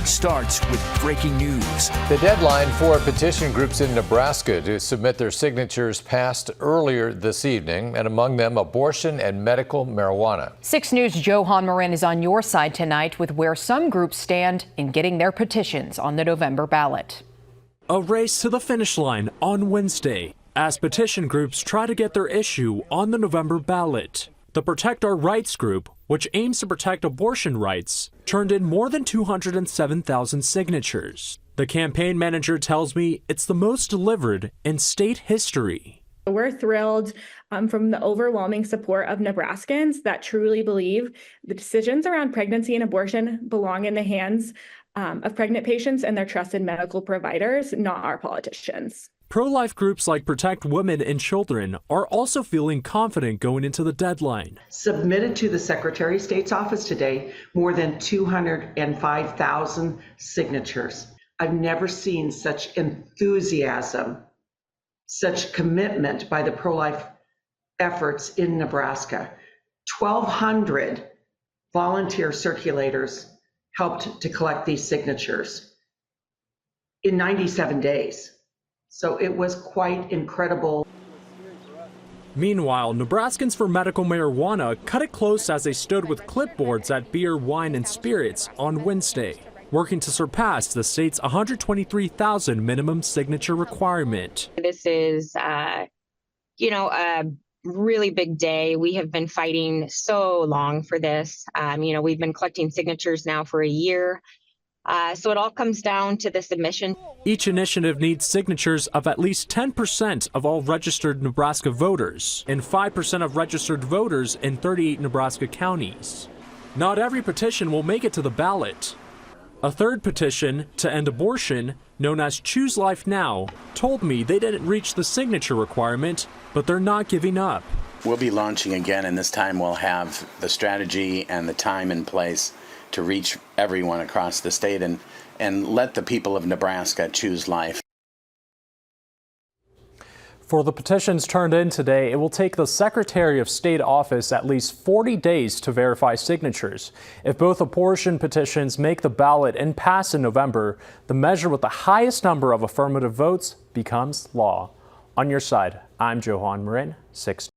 starts with breaking news. The deadline for petition groups in Nebraska to submit their signatures passed earlier this evening, and among them abortion and medical marijuana. 6 News' Johan Marin is on your side tonight with where some groups stand in getting their petitions on the November ballot. A race to the finish line on Wednesday as petition groups try to get their issue on the November ballot. The Protect Our Rights group, which aims to protect abortion rights, turned in more than 207,000 signatures. The campaign manager tells me it's the most delivered in state history. We're thrilled from the overwhelming support of Nebraskans that truly believe the decisions around pregnancy and abortion belong in the hands of pregnant patients and their trusted medical providers, not our politicians. Pro-life groups like Protect Women and Children are also feeling confident going into the deadline. Submitted to the Secretary of State's office today, more than 205,000 signatures. I've never seen such enthusiasm, such commitment by the pro-life efforts in Nebraska. 1,200 volunteer circulators helped to collect these signatures in 97 days. So it was quite incredible. Meanwhile, Nebraskans for Medical Marijuana cut it close as they stood with clipboards at Beer, Wine, and Spirits on Wednesday, working to surpass the state's 123,000 minimum signature requirement. This is, a really big day. We have been fighting so long for this. We've been collecting signatures now for a year. So it all comes down to the submission. Each initiative needs signatures of at least 10% of all registered Nebraska voters and 5% of registered voters in 38 Nebraska counties. Not every petition will make it to the ballot. A third petition to end abortion, known as Choose Life Now, told me they didn't reach the signature requirement, but they're not giving up. We'll be launching again, and this time we'll have the strategy and the time in place to reach everyone across the state and let the people of Nebraska choose life. For the petitions turned in today, it will take the Secretary of State office at least 40 days to verify signatures. If both abortion petitions make the ballot and pass in November, the measure with the highest number of affirmative votes becomes law. On your side, I'm Johan Marin, 6